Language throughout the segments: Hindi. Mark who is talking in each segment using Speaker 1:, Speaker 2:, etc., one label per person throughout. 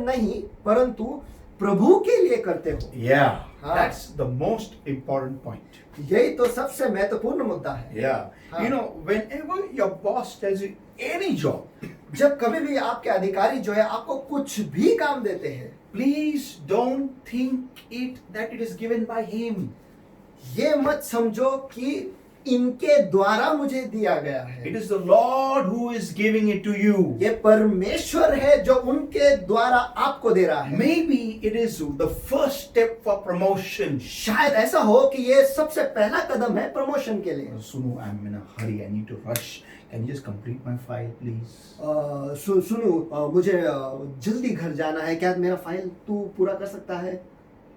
Speaker 1: नहीं परंतु प्रभु के लिए करते हो।
Speaker 2: Yeah,
Speaker 1: हाँ।
Speaker 2: that's the most important point.
Speaker 1: यही तो सबसे महत्वपूर्ण मुद्दा है।
Speaker 2: Yeah,
Speaker 1: हाँ।
Speaker 2: you know, whenever your boss tells you any job,
Speaker 1: जब कभी भी आपके अधिकारी जो है आपको कुछ भी काम देते हैं,
Speaker 2: please don't think that it is given by him.
Speaker 1: ये मत समझो कि इनके द्वारा मुझे दिया गया है।
Speaker 2: It is the Lord who is giving it to you.
Speaker 1: ये परमेश्वर है जो उनके द्वारा आपको दे रहा है।
Speaker 2: Maybe it is the first step for promotion.
Speaker 1: शायद ऐसा हो कि ये सबसे पहला कदम है प्रमोशन के लिए।
Speaker 2: Sunu, I'm in a hurry. I need to rush. Can you just complete my file, please?
Speaker 1: सुनो, मुझे जल्दी घर जाना है, क्या मेरा फाइल तू पूरा कर सकता है?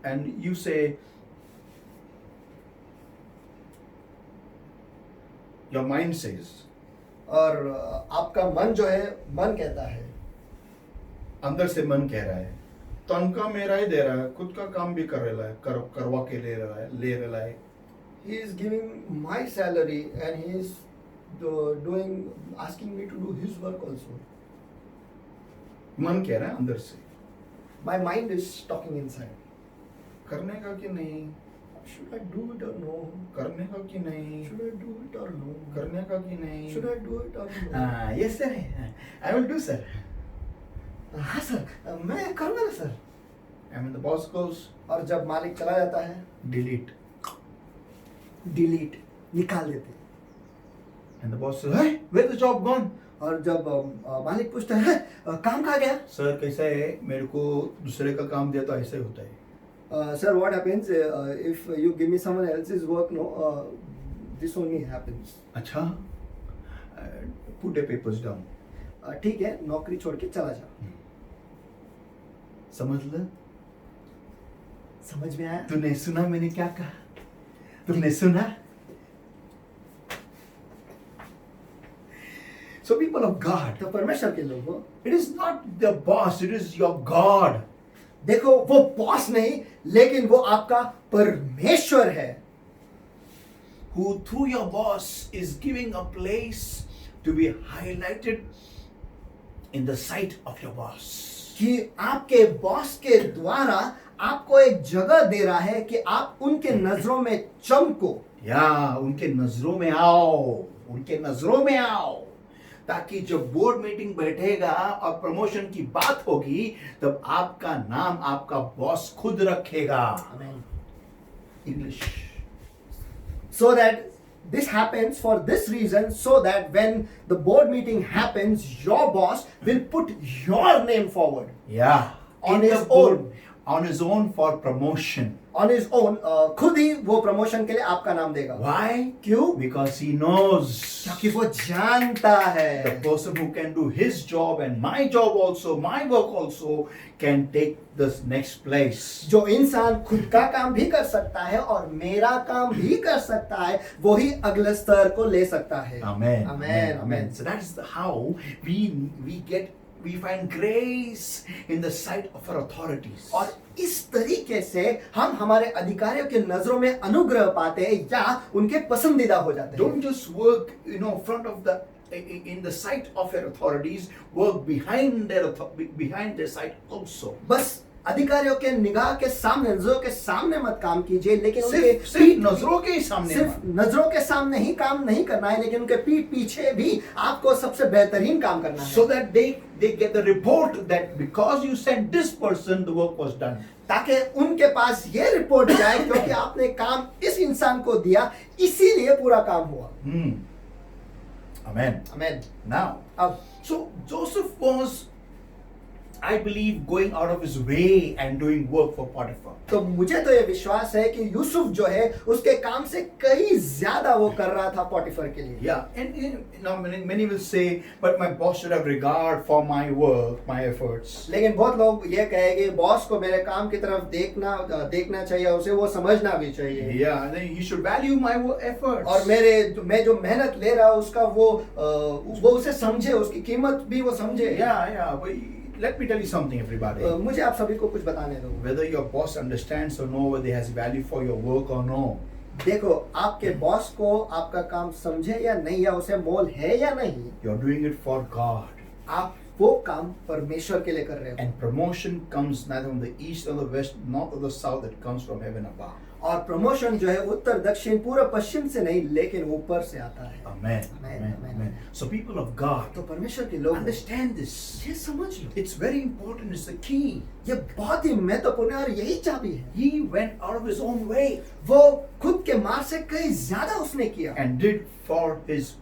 Speaker 2: And you say, your mind says,
Speaker 1: और आपका मन जो है, मन कहता है,
Speaker 2: अंदर से मन कह रहा है, तनख्वाह मेरा ही दे रहा है, खुद का काम भी कर रहा है, करवा के ले रहा है।
Speaker 1: he is giving my salary and he is asking me to do his work also.
Speaker 2: मन कह रहा है अंदर से,
Speaker 1: My mind is talking inside.
Speaker 2: करने का कि नहीं,
Speaker 1: Should I do it or no?
Speaker 2: करने का कि नहीं,
Speaker 1: Should I do it or no?
Speaker 2: करने का कि नहीं।
Speaker 1: Should I do it or no?
Speaker 2: Yes sir, I will do sir.
Speaker 1: हाँ सर, मैं करूँगा ना sir.
Speaker 2: And when the boss goes,
Speaker 1: और जब मालिक चला जाता है,
Speaker 2: delete.
Speaker 1: डिलीट, निकाल देते हैं।
Speaker 2: And the boss says, hey, where's the job gone?
Speaker 1: और जब मालिक पूछता है, काम कहाँ गया?
Speaker 2: सर कैसा है, मेरे को दूसरे का काम दिया तो ऐसा ही होता है।
Speaker 1: Sir, what happens if you give me someone else's work? No, this only happens.
Speaker 2: अच्छा, put the papers down.
Speaker 1: ठीक है, नौकरी छोड़ के चला जा।
Speaker 2: समझ ल,
Speaker 1: समझ में आया?
Speaker 2: तूने सुना मैंने क्या कहा? तुमने सुना? So people of God,
Speaker 1: तो परमेश्वर के लोगों,
Speaker 2: it is not the boss, it is your God.
Speaker 1: देखो वो बॉस नहीं, लेकिन वो आपका परमेश्वर है,
Speaker 2: Who through your boss is giving a place to be highlighted in the sight of your boss.
Speaker 1: कि आपके बॉस के द्वारा आपको एक जगह दे रहा है कि आप उनके नजरों में चमको।
Speaker 2: या उनके नजरों में आओ, उनके नजरों में आओ, ताकि जब बोर्ड मीटिंग बैठेगा और प्रमोशन की बात होगी तब आपका नाम आपका बॉस खुद रखेगा। English.
Speaker 1: So that this happens for this reason, so that when the board meeting happens, your boss will put your name forward.
Speaker 2: Yeah,
Speaker 1: On
Speaker 2: in
Speaker 1: his
Speaker 2: the board,
Speaker 1: own.
Speaker 2: on his own for promotion.
Speaker 1: On his own, खुद ही वो प्रमोशन के लिए आपका नाम देगा।
Speaker 2: Why?
Speaker 1: क्यों?
Speaker 2: Because he knows
Speaker 1: क्योंकि वो जानता
Speaker 2: the
Speaker 1: है
Speaker 2: person who can do his job and my job also, my work also, can take this next place.
Speaker 1: जो इंसान खुद का काम भी कर सकता है और मेरा काम भी कर सकता है, वो ही अगले स्तर को ले सकता है।
Speaker 2: Amen.
Speaker 1: Amen.
Speaker 2: Amen. So that is how we find grace in the sight of our authorities.
Speaker 1: और इस तरीके से हम हमारे अधिकारियों के नजरों में अनुग्रह पाते हैं या उनके पसंदीदा हो जाते हैं।
Speaker 2: Don't just work, front of in the sight of your authorities. Work behind their sight also.
Speaker 1: बस अधिकारियों के निगाह के सामने, नजरों के सामने मत काम कीजिए, लेकिन
Speaker 2: सिर्फ नजरों के सामने,
Speaker 1: सिर्फ नजरों के सामने ही काम नहीं करना है, लेकिन उनके पीठ पीछे भी आपको सबसे बेहतरीन काम करना है।
Speaker 2: So that they get the report that because you sent this person, the work was done.
Speaker 1: ताकि उनके पास ये रिपोर्ट जाए क्योंकि आपने काम इस इंसान को दिया, इसीलिए पूरा काम हुआ।
Speaker 2: Amen.
Speaker 1: Amen.
Speaker 2: Now,
Speaker 1: अब
Speaker 2: so Joseph was, I believe, going out of his way and doing work for Potiphar.
Speaker 1: तो मुझे तो ये विश्वास है कि यूसुफ जो है उसके काम से कहीं ज्यादा वो कर रहा था पोटिफर के लिए।
Speaker 2: Yeah, and many will say, but my boss should have regard for my work, my efforts.
Speaker 1: लेकिन बहुत लोग ये कहेंगे बॉस को मेरे काम की तरफ देखना चाहिए, उसे वो समझना भी चाहिए।
Speaker 2: Yeah, then he should value my efforts.
Speaker 1: और मैं जो मेहनत ले रहा हूँ उसका वो उसे समझे, उसकी कीमत भी वो समझे।
Speaker 2: Yeah, but let me tell you something, everybody.
Speaker 1: मुझे आप सभी को कुछ बताने दो।
Speaker 2: Whether your boss understands or no, whether he has value for your work or no.
Speaker 1: देखो, आपके बॉस को आपका काम समझे या नहीं, या उसे मोल है या नहीं,
Speaker 2: You're doing it for God.
Speaker 1: आप वो काम परमेश्वर के लिए कर रहे हो।
Speaker 2: And promotion comes neither from the east or the west, north or the south, it comes from heaven above.
Speaker 1: और प्रमोशन जो है उत्तर दक्षिण पूर्व पश्चिम से नहीं लेकिन ऊपर से आता है।
Speaker 2: Amen.
Speaker 1: Amen,
Speaker 2: Amen.
Speaker 1: amen.
Speaker 2: Amen. So people of God,
Speaker 1: तो परमेश्वर के लोग
Speaker 2: understand this.
Speaker 1: ये समझ लो,
Speaker 2: It's very important. It's the key.
Speaker 1: ये बहुत ही महत्वपूर्ण है और यही चाबी है।
Speaker 2: He went out of his own way
Speaker 1: वो खुद के मार्ग से कहीं ज्यादा उसने किया
Speaker 2: and did for his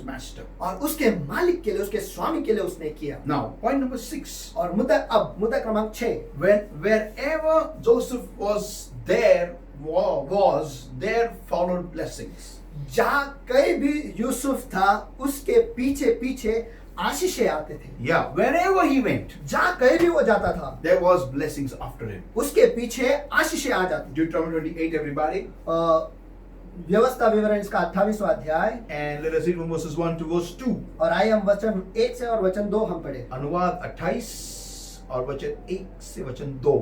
Speaker 2: master.
Speaker 1: और उसके मालिक के लिए, उसके स्वामी के लिए उसने किया।
Speaker 2: Now, point number 6.
Speaker 1: और मुद्दा क्रमांक 6,
Speaker 2: Wherever Joseph was there followed blessings.
Speaker 1: जहाँ कहीं भी यूसुफ था उसके पीछे पीछे आशीषें आते थे।
Speaker 2: Yeah, wherever he went,
Speaker 1: जहाँ कहीं भी वो जाता था
Speaker 2: there was blessings after him.
Speaker 1: उसके पीछे आशीषें आ जाती।
Speaker 2: Deuteronomy 28, everybody.
Speaker 1: व्यवस्था विवरण इसका 28वां अध्याय,
Speaker 2: And let us read from verses 1 to verse 2.
Speaker 1: और आइए हम वचन 1 से और वचन 2 हम पढ़े।
Speaker 2: अनुवाद 28 और वचन 1 से वचन 2.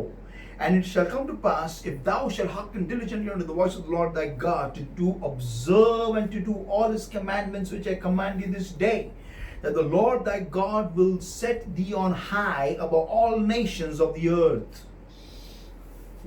Speaker 2: And it shall come to pass, if thou shalt hearken diligently unto the voice of the Lord thy God, to do, observe, and to do all his commandments which I command thee this day, that the Lord thy God will set thee on high above all nations of the earth.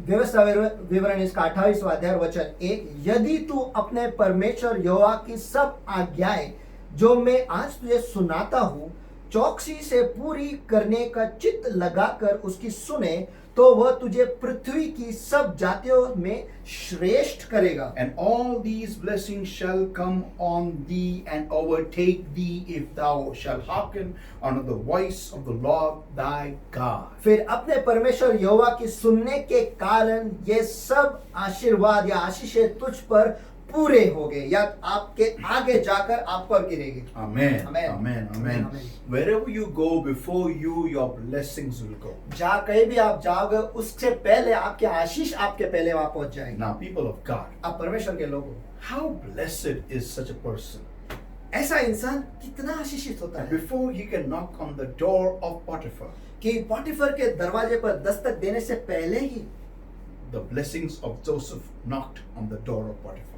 Speaker 1: व्यवस्था विवरण इसका 28वां अध्याय वचन 1, यदि तू अपने परमेश्वर यहोवा की सब आज्ञाएं जो मैं आज तुझे सुनाता हूँ चौकसी से पूरी करने का चित्त लगाकर उसकी सुने, तो वह तुझे पृथ्वी की सब जातियों में श्रेष्ठ करेगा।
Speaker 2: And all these blessings shall come on thee and overtake thee if thou shalt hearken unto the voice of the Lord thy God.
Speaker 1: फिर अपने परमेश्वर यहोवा की सुनने के कारण ये सब आशीर्वाद या आशीषें तुझ पर पूरे हो गए या आपके आगे जाकर आप पर गिरेंगे।
Speaker 2: Amen.
Speaker 1: Amen.
Speaker 2: Amen. Amen.
Speaker 1: Amen.
Speaker 2: Wherever you go, before you, your blessings will go.
Speaker 1: जहाँ कहीं भी आप जाओगे उससे पहले आपके आशीष आपके पहले वहां पहुंच जाएंगे।
Speaker 2: Now, people of God,
Speaker 1: आप परमेश्वर के लोग हो,
Speaker 2: how blessed is such a person?
Speaker 1: ऐसा इंसान कितना आशीषित होता
Speaker 2: And
Speaker 1: है
Speaker 2: before he can knock on the door of Potiphar,
Speaker 1: कि पोटीफर के दरवाजे पर दस्तक देने से पहले ही
Speaker 2: the blessings of Joseph knocked on the door of Potiphar.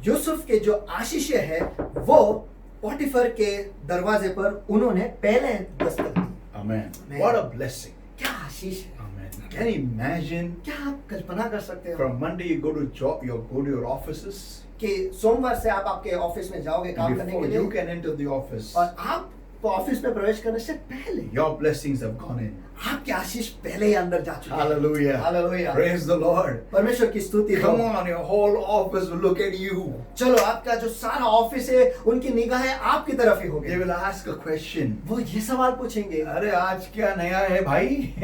Speaker 1: Yusuf के जो आशीष है वो पोटीफर के दरवाजे पर उन्होंने पहले दस्तक दी।
Speaker 2: Amen.
Speaker 1: Amen.
Speaker 2: What a blessing.
Speaker 1: क्या आशीष है।
Speaker 2: Amen. Can you imagine?
Speaker 1: क्या आप कल्पना कर सकते हो
Speaker 2: From Monday you go to job, you go to your offices.
Speaker 1: कि सोमवार से आप आपके ऑफिस में जाओगे काम करने
Speaker 2: Before
Speaker 1: के लिए
Speaker 2: you can enter the office,
Speaker 1: और आप ऑफिस में प्रवेश करने से पहले
Speaker 2: your blessings have gone in.
Speaker 1: आपके आशीष पहले ही अंदर जा चुके हैं।
Speaker 2: Hallelujah.
Speaker 1: Hallelujah.
Speaker 2: Praise the Lord.
Speaker 1: परमेश्वर की स्तुति हो।
Speaker 2: Come on, your whole office will look at you.
Speaker 1: चलो आपका जो सारा ऑफिस है उनकी निगाहें आपकी तरफ ही
Speaker 2: They
Speaker 1: होगी।
Speaker 2: will ask a question.
Speaker 1: वो ये सवाल पूछेंगे,
Speaker 2: अरे आज क्या नया है भाई?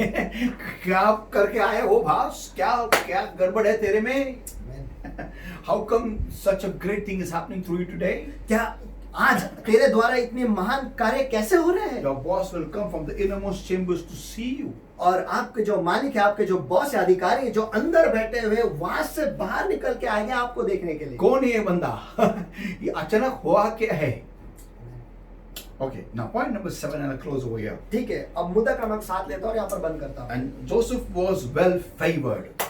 Speaker 2: क्या करके आए हो भास? क्या क्या गड़बड़ है तेरे में? How come such a great thing is happening through you today?
Speaker 1: क्या आज तेरे द्वारा इतने महान कार्य कैसे हो रहे हैं?
Speaker 2: Your boss will come from the innermost chambers to see you.
Speaker 1: और आपके जो मालिक है, आपके जो बॉस है, अधिकारी जो अंदर बैठे हुए वहां से बाहर निकल के आएंगे आपको देखने के लिए।
Speaker 2: कौन है ये बंदा? ये अचानक हुआ क्या है? Okay, now point number 7 and I close over here.
Speaker 1: ठीक है, अब मुद्दा क्रमांक 7 लेता हूँ और यहाँ पर बंद करता हूँ।
Speaker 2: And Joseph was well favored.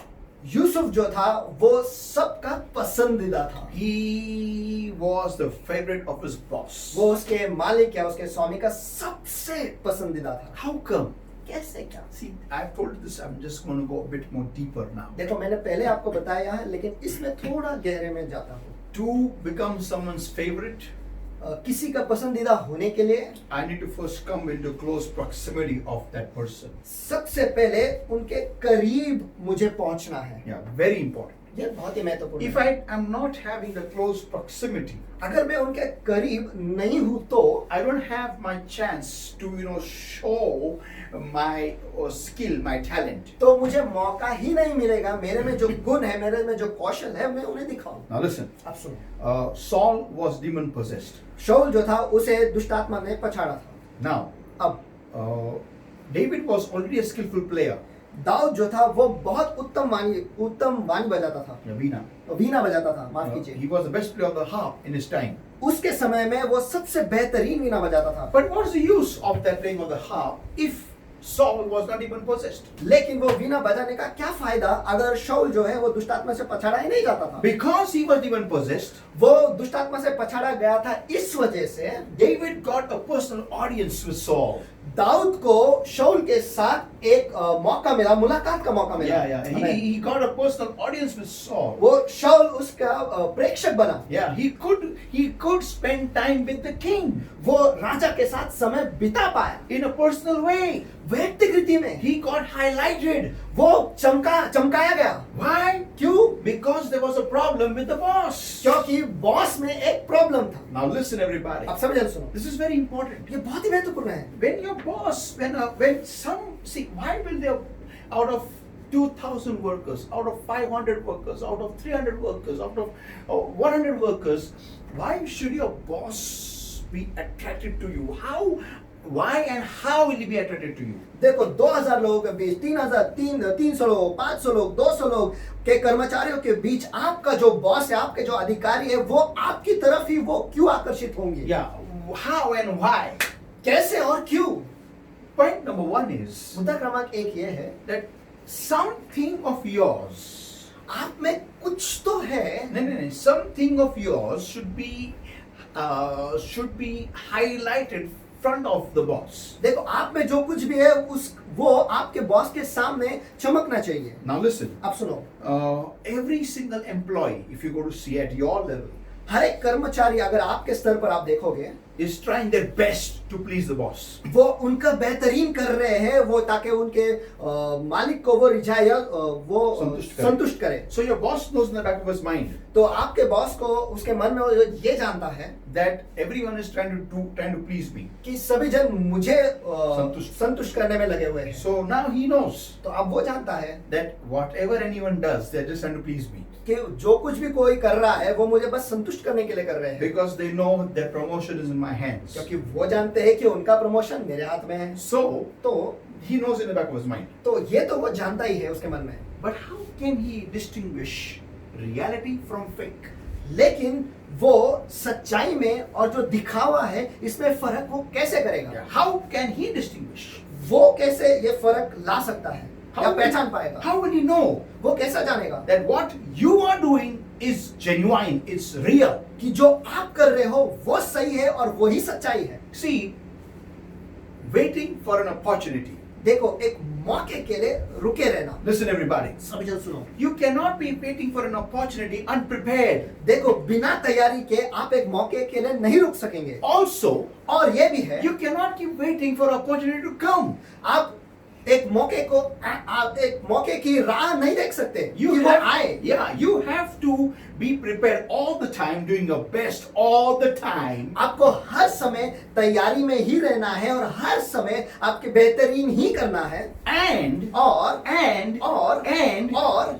Speaker 1: Yusuf जो था वो सबका पसंदीदा था।
Speaker 2: He was the favorite of his boss.
Speaker 1: वो उसके मालिक या उसके स्वामी का सबसे पसंदीदा था।
Speaker 2: How come?
Speaker 1: कैसे क्या?
Speaker 2: See, I've told you this. I'm just going to go a bit more deeper now.
Speaker 1: देखो मैंने पहले आपको बताया है लेकिन इसमें थोड़ा गहरे में जाता हूँ।
Speaker 2: To become someone's favorite,
Speaker 1: किसी का पसंदीदा होने के लिए
Speaker 2: I need to first come into close proximity of that person.
Speaker 1: सबसे पहले उनके करीब मुझे पहुंचना है।
Speaker 2: Yeah, very important.
Speaker 1: ये बहुत ही महत्वपूर्ण
Speaker 2: If
Speaker 1: है।
Speaker 2: I am not having the close proximity,
Speaker 1: अगर मैं उनके करीब नहीं हूं तो
Speaker 2: I don't have my chance to show my skill, my talent.
Speaker 1: तो मुझे मौका ही नहीं मिलेगा मेरे में जो गुण है, मेरे में जो कौशल है मैं उन्हें दिखाऊं।
Speaker 2: Now listen.
Speaker 1: आप सुनो।
Speaker 2: Saul was demon possessed.
Speaker 1: शाऊल जो था उसे दुष्ट आत्मा ने पछाड़ा था।
Speaker 2: Now,
Speaker 1: अब
Speaker 2: David was already a skillful player.
Speaker 1: Dawood जो था वो बहुत उत्तम वाणी बजाता था,
Speaker 2: Veena.
Speaker 1: वीणा बजाता था, माफ कीजिए।
Speaker 2: He was the best player of the harp in his time.
Speaker 1: उसके समय में वो सबसे बेहतरीन वीणा बजाता था।
Speaker 2: But what's the use of that playing of the harp if Saul was not even possessed?
Speaker 1: लेकिन वो वीणा बजाने का क्या फायदा अगर शाऊल जो है वो दुष्टात्मा से पछाड़ा ही नहीं जाता था।
Speaker 2: Because he was even possessed,
Speaker 1: वो दुष्टात्मा से पछाड़ा गया था, इस वजह से
Speaker 2: David got a personal audience with Saul.
Speaker 1: Dawood को शाऊल के साथ एक मौका मिला, मुलाकात का मौका मिला।
Speaker 2: Yeah, yeah.
Speaker 1: हमें-
Speaker 2: He got a personal audience with Saul.
Speaker 1: वो शाऊल उसका प्रेक्षक बना।
Speaker 2: Yeah, he could spend time with the king
Speaker 1: वो राजा के साथ समय बिता पाया
Speaker 2: in a personal way.
Speaker 1: व्यक्तिगत रीति में।
Speaker 2: He got highlighted.
Speaker 1: वो चमकाया गया।
Speaker 2: Why?
Speaker 1: क्यों?
Speaker 2: Because there was a problem with the boss.
Speaker 1: क्योंकि बॉस में एक प्रॉब्लम था।
Speaker 2: Now listen, everybody.
Speaker 1: आप समझ सुनो,
Speaker 2: This is very important.
Speaker 1: ये बहुत ही महत्वपूर्ण है।
Speaker 2: When your boss, when some see, why will there out of 2,000 workers, out of 500 workers, out of 300 workers, out of 100 workers, why should your boss be attracted to you? Why and how will he be attracted to you?
Speaker 1: देखो 2000 लोगों के बीच 300 लोग, 500 लोग, 200 लोग के कर्मचारियों के बीच आपका जो बॉस है, आपके जो अधिकारी है, वो आपकी तरफ ही वो क्यों आकर्षित होंगे?
Speaker 2: Yeah, how and why?
Speaker 1: कैसे और क्यों?
Speaker 2: Point number one is
Speaker 1: मुद्दा क्रमांक एक ये है,
Speaker 2: that something of yours,
Speaker 1: आप में कुछ तो है,
Speaker 2: no, something of yours should be highlighted front of the boss.
Speaker 1: देखो आप में जो कुछ भी है वो आपके बॉस के सामने चमकना चाहिए।
Speaker 2: Now listen,
Speaker 1: आप सुनो,
Speaker 2: every single employee, if you go to see at your level,
Speaker 1: हर एक कर्मचारी अगर आपके स्तर पर आप देखोगे,
Speaker 2: is trying their best to please the boss.
Speaker 1: वो उनका बेहतरीन कर रहे हैं वो ताकि उनके मालिक को वो रिझाए या वो संतुष्ट करे।
Speaker 2: So your boss knows in the back of his mind
Speaker 1: तो आपके बॉस को उसके मन में वो ये जानता है
Speaker 2: that everyone is trying to please me.
Speaker 1: कि सभी जन मुझे
Speaker 2: संतुष्ट
Speaker 1: संतुष्ट करने में लगे हुए हैं।
Speaker 2: So now he knows
Speaker 1: तो अब वो जानता है
Speaker 2: that whatever anyone does, they're just trying to please me.
Speaker 1: कि जो कुछ भी कोई कर रहा है वो मुझे बस संतुष्ट करने के लिए कर रहे हैं,
Speaker 2: Because they know their promotion is in my hands.
Speaker 1: क्योंकि वो जानते हैं कि उनका प्रमोशन मेरे हाथ में है।
Speaker 2: So
Speaker 1: तो
Speaker 2: he knows in the back of his mind.
Speaker 1: तो ये तो वो जानता ही है उसके मन में।
Speaker 2: But how can he distinguish reality from fake?
Speaker 1: लेकिन वो सच्चाई में और जो दिखावा है इसमें फर्क वो कैसे करेगा?
Speaker 2: How can he distinguish?
Speaker 1: वो कैसे ये फर्क ला सकता है या
Speaker 2: will
Speaker 1: पहचान पाएगा?
Speaker 2: how will he know
Speaker 1: वो कैसा जानेगा
Speaker 2: that what you are doing is genuine, it's real?
Speaker 1: कि जो आप कर रहे हो वो सही है और वही सच्चाई है?
Speaker 2: See, waiting for an opportunity.
Speaker 1: देखो एक मौके के लिए रुके रहना।
Speaker 2: Listen, everybody.
Speaker 1: सभी जन सुनो,
Speaker 2: You cannot be waiting for an opportunity unprepared.
Speaker 1: देखो बिना तैयारी के आप एक मौके के लिए नहीं रुक सकेंगे।
Speaker 2: Also,
Speaker 1: और ये भी है,
Speaker 2: you cannot keep waiting for opportunity to come.
Speaker 1: आप एक मौके को आप एक मौके की राह नहीं देख सकते कि
Speaker 2: You
Speaker 1: वो
Speaker 2: have,
Speaker 1: आए।
Speaker 2: you have to be prepared all the time, doing your best all the time.
Speaker 1: आपको हर समय तैयारी में ही रहना है और हर समय आपके बेहतरीन ही करना है।
Speaker 2: And
Speaker 1: और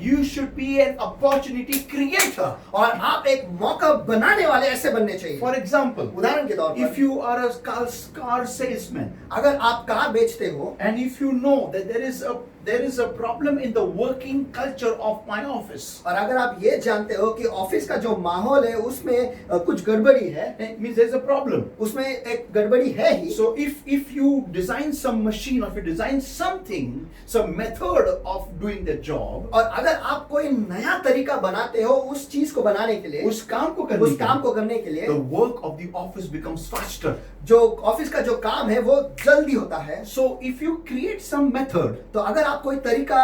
Speaker 2: you should be an opportunity creator.
Speaker 1: और आप एक मौका बनाने वाले ऐसे बनने चाहिए।
Speaker 2: For example,
Speaker 1: उदाहरण के तौर पर,
Speaker 2: if you are a car salesman,
Speaker 1: अगर आप कार बेचते हो
Speaker 2: and if you know that there is a problem in the working culture of my office,
Speaker 1: और अगर आप ये जानते हो कि ऑफिस का जो माहौल है उसमें कुछ गड़बड़ी है,
Speaker 2: it means there's a problem.
Speaker 1: उसमें एक गड़बड़ी है ही।
Speaker 2: So if you design some machine, or if you design something, some method of doing the job,
Speaker 1: और अगर आप कोई नया तरीका बनाते हो उस चीज को बनाने के लिए,
Speaker 2: उस काम को
Speaker 1: करने के लिए,
Speaker 2: the work of the office becomes faster.
Speaker 1: जो ऑफिस का जो काम है वो जल्दी होता है।
Speaker 2: So if you create some method,
Speaker 1: तो अगर आप कोई तरीका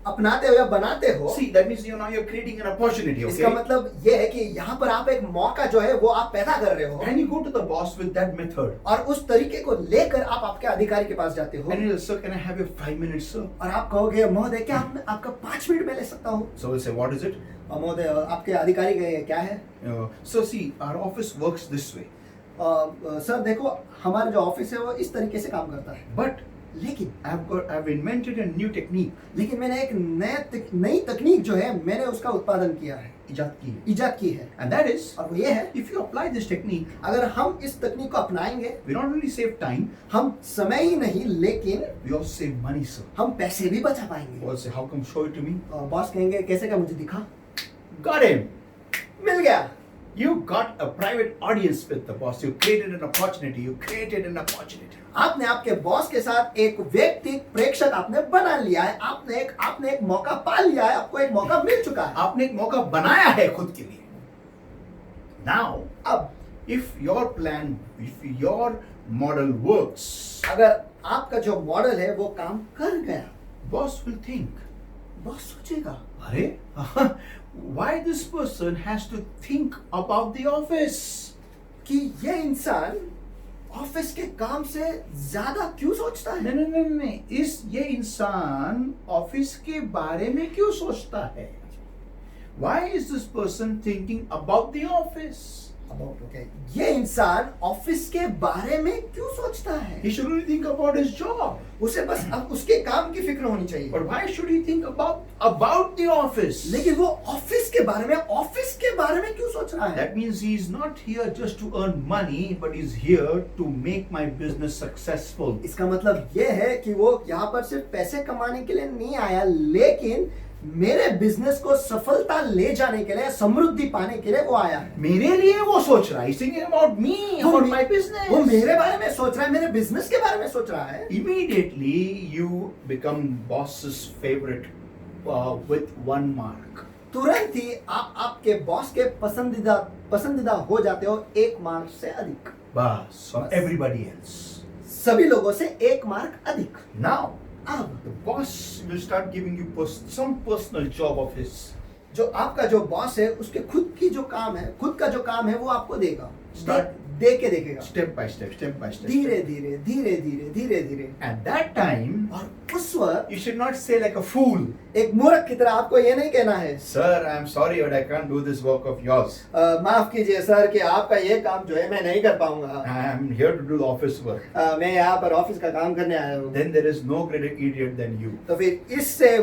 Speaker 1: अपनाते हो या बनाते हो,
Speaker 2: see, that means you're creating an opportunity.
Speaker 1: इसका
Speaker 2: Okay,
Speaker 1: मतलब ये है कि यहाँ पर आप एक मौका जो है वो आप पैदा कर रहे हो
Speaker 2: and you go to the boss with that method,
Speaker 1: और उस तरीके को लेकर आप आपके अधिकारी के पास जाते हो
Speaker 2: and he'll say, "Can I have your 5 minutes, sir?"
Speaker 1: और आप कहोगे महोदय क्या आपका 5 मिनट में ले सकता हूँ?
Speaker 2: So we'll say, "What is it?"
Speaker 1: और महोदय आपके अधिकारी कहेंगे क्या है?
Speaker 2: So see, our office works this way,
Speaker 1: sir देखो हमारा जो ऑफिस है वो इस तरीके से काम करता है,
Speaker 2: but
Speaker 1: लेकिन
Speaker 2: I've invented a new technique.
Speaker 1: मैंने एक नई तकनीक जो है मैंने उसका उत्पादन किया है, इजाद की है,
Speaker 2: And that is,
Speaker 1: और वो ये है,
Speaker 2: if you apply this technique,
Speaker 1: अगर हम इस तकनीक को अपनाएंगे
Speaker 2: we not only save time,
Speaker 1: हम समय ही नहीं लेकिन
Speaker 2: we also save money, sir.
Speaker 1: हम पैसे भी बचा पाएंगे।
Speaker 2: Boss say, "How come? Show it to me."
Speaker 1: Boss कहेंगे कैसे का मुझे दिखा?
Speaker 2: Got him.
Speaker 1: मिल गया।
Speaker 2: You got a private audience with the boss. You created an opportunity.
Speaker 1: आपने आपके बॉस के साथ एक व्यक्ति प्रेक्षक आपने बना लिया है, आपने एक मौका पा लिया है, आपको एक मौका मिल चुका है।
Speaker 2: आपने एक मौका बनाया है खुद के लिए. Now,
Speaker 1: अब
Speaker 2: if your model works,
Speaker 1: अगर आपका जो मॉडल है वो काम कर गया,
Speaker 2: boss will think,
Speaker 1: बॉस सोचेगा
Speaker 2: "Arey, why this person has to think about the office?
Speaker 1: कि ये इंसान ऑफिस के काम से ज्यादा क्यों सोचता है।
Speaker 2: नहीं, ये इंसान ऑफिस के बारे में क्यों सोचता है? Why is this person thinking about the office?
Speaker 1: Okay. ये इंसान ऑफिस के बारे में क्यों सोचता है।
Speaker 2: He should only think about his job.
Speaker 1: उसे बस अब उसके काम की फिक्र होनी चाहिए।
Speaker 2: But why should he think about the office?
Speaker 1: लेकिन वो ऑफिस के बारे में क्यों सोच रहा है।
Speaker 2: That means he is not here just to earn money, but he's here to make my business successful.
Speaker 1: इसका मतलब ये है कि वो यहाँ पर सिर्फ पैसे कमाने के लिए नहीं आया, लेकिन मेरे बिजनेस को सफलता ले जाने के लिए, समृद्धि पाने के लिए वो आया है।
Speaker 2: मेरे लिए वो सोच रहा है। He's thinking about me, about my business.
Speaker 1: वो मेरे बारे में सोच रहा है, मेरे बिजनेस के बारे में सोच रहा है।
Speaker 2: Immediately you become boss's favorite with one mark.
Speaker 1: तुरंत ही आप आपके बॉस के पसंदीदा हो जाते हो एक मार्क से अधिक।
Speaker 2: Boss or everybody else.
Speaker 1: सभी लोगों से एक मार्क अधिक।
Speaker 2: Now
Speaker 1: अब
Speaker 2: the boss will start giving you some personal job of his.
Speaker 1: जो आपका जो बॉस है उसके खुद का जो काम है वो आपको देगा,
Speaker 2: Start.
Speaker 1: दे के देखेगा,
Speaker 2: Step by step.
Speaker 1: धीरे धीरे।
Speaker 2: At that time,
Speaker 1: और उस वक्त
Speaker 2: you should not say like a fool,
Speaker 1: एक मूर्ख की तरह आपको ये नहीं कहना है,
Speaker 2: "Sir, I am sorry, but I can't do this work of yours.
Speaker 1: माफ कीजिए सर कि आपका ये काम जो है मैं नहीं कर पाऊंगा,
Speaker 2: I am here to do the office work."
Speaker 1: मैं यहाँ पर ऑफिस का काम करने आया हूँ।
Speaker 2: Then there is no greater idiot than you.
Speaker 1: तो फिर इससे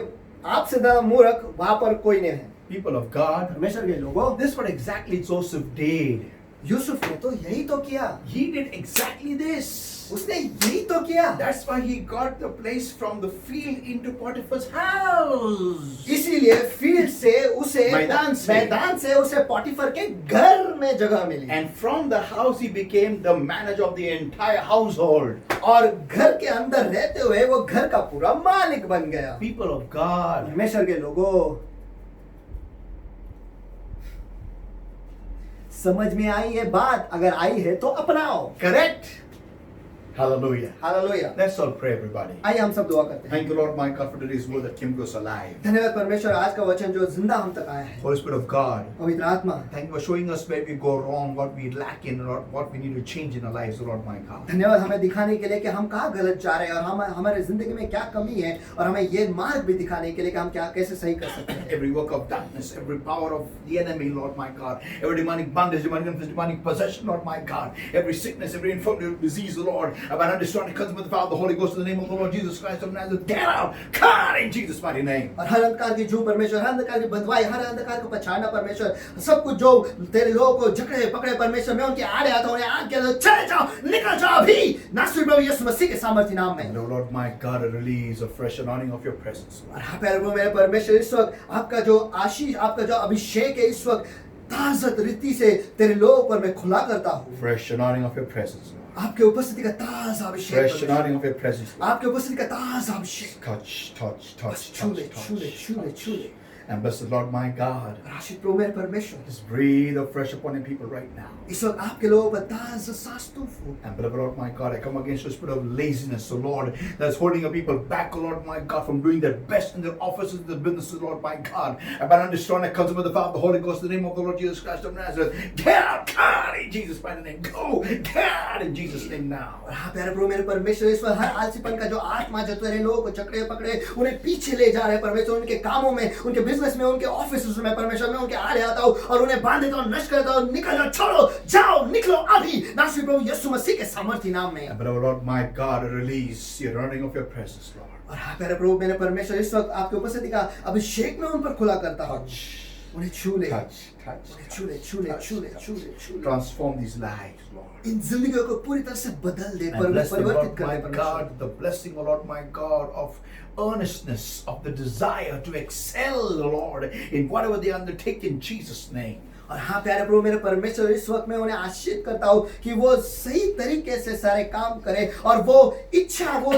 Speaker 1: आपसे ज्यादा मूर्ख वहां पर कोई नहीं है।
Speaker 2: People of God,
Speaker 1: परमेश्वर के लोगों,
Speaker 2: this is what exactly Joseph did.
Speaker 1: Yusuf ने तो यही तो किया,
Speaker 2: He did exactly this.
Speaker 1: उसने यही तो किया।
Speaker 2: That's why he got the place from the field into Potiphar's house.
Speaker 1: इसीलिए फील्ड से उसे
Speaker 2: मैदान से
Speaker 1: उसे पोटिफर के घर में जगह मिली।
Speaker 2: And from the house he became the manager of the entire household.
Speaker 1: और घर के अंदर रहते हुए वो घर का पूरा मालिक बन गया।
Speaker 2: People of God,
Speaker 1: परमेश्वर के लोगों, समझ में आई ये बात? अगर आई है तो अपनाओ।
Speaker 2: correct? Hallelujah.
Speaker 1: Hallelujah.
Speaker 2: Let's all pray, everybody.
Speaker 1: आइए हम सब दुआ करते हैं।
Speaker 2: Thank you, Lord my God, for today's word that came to us alive.
Speaker 1: धन्यवाद परमेश्वर, आज का वचन जो जिंदा हम तक आया है।
Speaker 2: Holy Spirit of God,
Speaker 1: पवित्र आत्मा,
Speaker 2: thank you for showing us where we go wrong, what we lack in, Lord, what we need to change in our lives, Lord my God.
Speaker 1: धन्यवाद हमें दिखाने के लिए कि हम कहाँ गलत जा रहे हैं और हम हमारे जिंदगी में क्या कमी है, और हमें ये मार्ग भी दिखाने के लिए कि हम क्या कैसे सही कर सकते हैं।
Speaker 2: Every work of darkness, every power of the enemy, Lord my God, every demonic bondage, demonic influence, demonic possession, Lord my God, every sickness, every infirmity, disease, Lord, about understanding, comes with the power of the Holy Ghost in the name of the Lord Jesus Christ of Nazareth. Get out, God, in Jesus' mighty name.
Speaker 1: और हर अंधकार की झूठ परमेश्वर, हर अंधकार की बंधुआई, हर अंधकार को पछाड़ना परमेश्वर, सब कुछ जो तेरे लोगों को जकड़े पकड़े परमेश्वर, मैं उनके आड़े आता हूँ, उन्हें आज्ञा दो, चले जाओ, निकल जाओ अभी, नासरी प्रभु यीशु मसीह के सामर्थी नाम में।
Speaker 2: And oh Lord my God, a release, a fresh anointing of your presence.
Speaker 1: और हाँ प्रभु मेरे परमेश्वर, इस वक्त आपका जो आशीष, आपका जो अभिषेक है, इस वक्त ताज़त रीति से तेरे लोगों पर मैं खुला करता हूँ।
Speaker 2: Fresh anointing of your presence, Lord.
Speaker 1: आपके उपस्थिति का ताज़ा अभिषेक,
Speaker 2: Fresh anointing of your presence.
Speaker 1: आपके उपस्थिति का ताज़ा अभिषेक,
Speaker 2: Touch.
Speaker 1: छूले।
Speaker 2: And blessed Lord my God,
Speaker 1: आशीष प्रभु मेरे परमेश्वर,
Speaker 2: just breathe afresh upon your people right now.
Speaker 1: इस वक्त आपके लोगों पर ताज़ा सांस तूफो।
Speaker 2: And beloved Lord my God, I come against the spirit of laziness, so Lord, that's holding your people back, oh Lord my God, from doing their best in their offices, their businesses, Lord my God. About understanding that comes with the power of the Holy Ghost in the name of the Lord Jesus Christ of Nazareth. Get out, God, in Jesus' mighty name. Go, God, in Jesus' name now.
Speaker 1: और हाँ प्यारे प्रभु मेरे परमेश्वर, इस वक्त हर आलसीपन का जो आत्मा जो तेरे लोगों को जकड़े पकड़े उन्हें पीछे ले जा रहे हैं परमेश्वर, उनके कामों में, उनके बिजनेस में, उनके ऑफिस में परमेश्वर, मैं उनके आड़े आता हूँ और उन्हें बांध देता हूँ, नष्ट करता हूँ, निकल जाओ, छोड़ो, जाओ, निकलो अभी, नासरी प्रभु यीशु मसीह के सामर्थी नाम में।
Speaker 2: And beloved Lord my God, release your anointing of your presence, Lord.
Speaker 1: और हाँ प्यारे प्रभु मेरे परमेश्वर, इस वक्त आपके उपस्थिति का अभिषेक में उन पर खुला करता हूँ, उन्हें छू ले, छूले।
Speaker 2: Transform these lives, Lord.
Speaker 1: इन जिंदगियों को पूरी तरह से बदल दे,
Speaker 2: And bless them,
Speaker 1: परिवर्तित
Speaker 2: Lord
Speaker 1: कर
Speaker 2: my
Speaker 1: दे परमेश्वर।
Speaker 2: God, the blessing, O Lord my God, of earnestness, of the desire to excel, Lord, in whatever they undertake in Jesus' name.
Speaker 1: और हाँ प्यारे प्रभु मेरे परमेश्वर, इस वक्त मैं उन्हें आशीष करता हूँ कि वो सही तरीके से सारे काम करें और वो इच्छा वो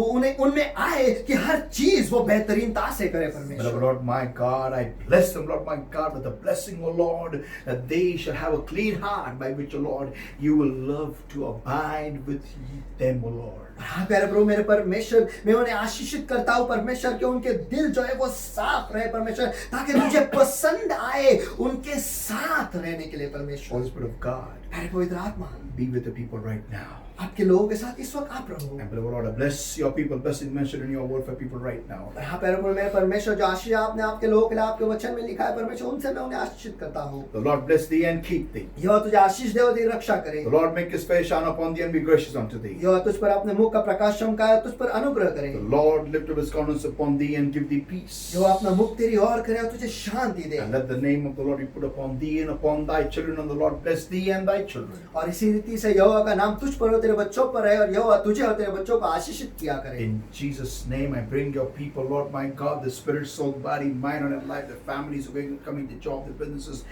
Speaker 1: उन्हें उनमें आए कि हर चीज वो बेहतरीनता से करे
Speaker 2: Beloved
Speaker 1: परमेश्वर।
Speaker 2: Lord my God, I bless them, Lord my God, with the blessing, O Lord, that they shall have a clean heart by which, O Lord, you will love to abide with them, O Lord.
Speaker 1: हाँ प्यारे प्रभु मेरे परमेश्वर, मैं उन्हें आशीषित करता हूँ परमेश्वर कि उनके दिल जो है वो साफ रहे परमेश्वर, ताकि मुझे पसंद आए उनके साथ रहने के लिए परमेश्वर।
Speaker 2: Holy Spirit of God,
Speaker 1: प्यारे पवित्र आत्मा,
Speaker 2: be with the people right now.
Speaker 1: आपके लोगों के साथ इस वक्त आप रहो।
Speaker 2: And beloved Lord, I bless your people, blessing mentioned in your word for people right now.
Speaker 1: और हाँ प्यारे प्रभु मेरे परमेश्वर, जो आशीष आपने आपके लोगों के लिए आपके वचन में लिखा है परमेश्वर, उनसे मैं उन्हें आशीषित करता हूँ।
Speaker 2: The Lord bless thee and keep thee.
Speaker 1: यह तुझे आशीष दे और तेरी रक्षा करे।
Speaker 2: The Lord make his face shine upon thee and be gracious unto thee.
Speaker 1: यह तुझ पर अपने मुख का प्रकाश चमकाए, तुझ पर अनुग्रह करे।
Speaker 2: The Lord lift up his countenance upon thee and give thee peace.
Speaker 1: जो अपना मुख तेरी ओर करे और तुझे शांति दे।
Speaker 2: And let the name of the Lord be put upon thee and upon thy children, and the Lord bless thee and thy children.
Speaker 1: और इसी रीति से यहोवा का नाम तुझ पर और तेरे बच्चों पर रहे और यहोवा तुझे और तेरे बच्चों को आशीषित किया करे।
Speaker 2: In Jesus' name, I bring your people, Lord my God, the spirit, soul, body, mind, and life, the families, coming to job, the businesses,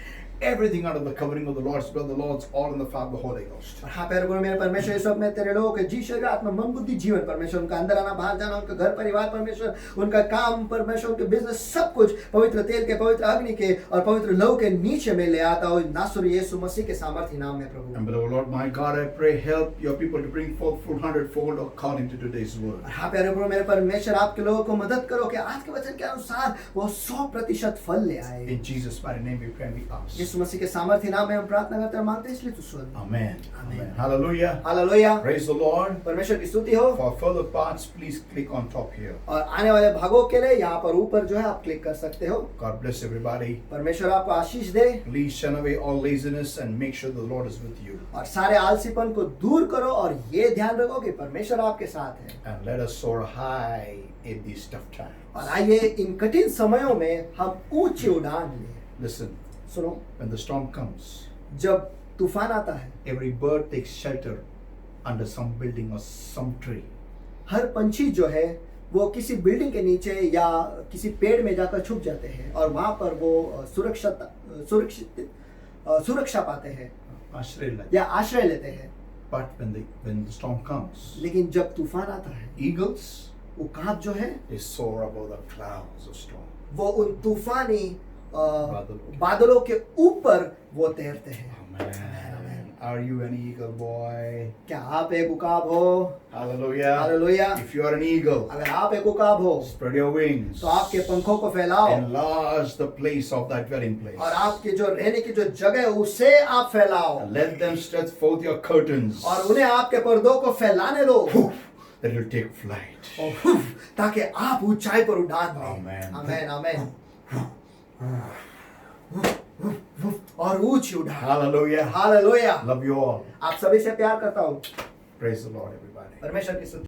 Speaker 2: everything under the covering of the Lord's blood, the Lord's all in the Father, the Holy Ghost.
Speaker 1: और हाँ प्यारे प्रभु मेरे परमेश्वर, इस वक्त मैं तेरे लोगों के जी शरीर आत्मा मन बुद्धि जीवन परमेश्वर, उनका अंदर आना बाहर जाना, उनका घर परिवार परमेश्वर, उनका काम परमेश्वर, उनके बिजनेस, सब कुछ पवित्र तेल के, पवित्र अग्नि के और पवित्र लहू के नीचे में ले आता हूँ नासुर यीशु मसीह के सामर्थ्य नाम में प्रभु।
Speaker 2: And beloved Lord my God, I pray, help your people to bring forth full hundredfold according to today's word.
Speaker 1: और हाँ प्यारे प्रभु मेरे परमेश्वर, आपके लोगों को मदद करो कि आज के वचन के अनुसार वो 100% फल ले आए।
Speaker 2: In Jesus' mighty name we pray and we ask.
Speaker 1: यीशु मसीह के सामर्थ्य नाम में हम प्रार्थना करते हैं और मांगते हैं, इसलिए तू सुन।
Speaker 2: Amen.
Speaker 1: Amen.
Speaker 2: Amen. Hallelujah.
Speaker 1: Hallelujah,
Speaker 2: Praise the Lord.
Speaker 1: परमेश्वर की स्तुति हो।
Speaker 2: For further parts, please click on top here.
Speaker 1: और आने वाले भागों के लिए यहाँ पर ऊपर जो है आप क्लिक कर सकते हो।
Speaker 2: God bless everybody.
Speaker 1: परमेश्वर आपको आशीष दे
Speaker 2: Please shun away all laziness and make sure the Lord is with you.
Speaker 1: और सारे आलसीपन को दूर करो और ये ध्यान रखो कि परमेश्वर आपके साथ है।
Speaker 2: And let us soar high in these tough times.
Speaker 1: और आइए इन कठिन समयों में हम ऊंची उड़ान लें।
Speaker 2: Listen,
Speaker 1: सुनो,
Speaker 2: when the storm comes,
Speaker 1: जब तूफान आता है,
Speaker 2: every bird takes shelter under some building or some tree.
Speaker 1: हर पंछी जो है वो किसी बिल्डिंग के नीचे या किसी पेड़ में जाकर छुप जाते हैं और वहां पर वो सुरक्षा पाते हैं
Speaker 2: आश्रय ले.
Speaker 1: या आश्रय लेते हैं।
Speaker 2: But when the storm comes,
Speaker 1: लेकिन जब तूफान आता है,
Speaker 2: eagles,
Speaker 1: उकाब जो है
Speaker 2: they soar above the clouds of storm.
Speaker 1: वो उन तूफानी
Speaker 2: बादलों
Speaker 1: बादलों के ऊपर वो तैरते हैं।
Speaker 2: Amen. Are you an eagle, boy?
Speaker 1: क्या आप एक उकाब हो?
Speaker 2: Hallelujah.
Speaker 1: Hallelujah.
Speaker 2: If you are an eagle,
Speaker 1: अगर आप एक उकाब हो
Speaker 2: spread your wings.
Speaker 1: तो आपके पंखों को फैलाओ
Speaker 2: Enlarge the place of thy dwelling place.
Speaker 1: और आपके जो रहने की जो जगह है उसे आप फैलाओ
Speaker 2: And let them stretch forth your curtains,
Speaker 1: और उन्हें आपके पर्दों को फैलाने दो
Speaker 2: that you'll take flight.
Speaker 1: और ताकि आप ऊंचाई पर उड़ान लें।
Speaker 2: Amen.
Speaker 1: आमेन आमेन। और ऊंची उड़ान।
Speaker 2: Hallelujah.
Speaker 1: Hallelujah.
Speaker 2: Love you all.
Speaker 1: आप सभी से प्यार करता हूँ।
Speaker 2: Praise the Lord, everybody.
Speaker 1: परमेश्वर की स्तुति।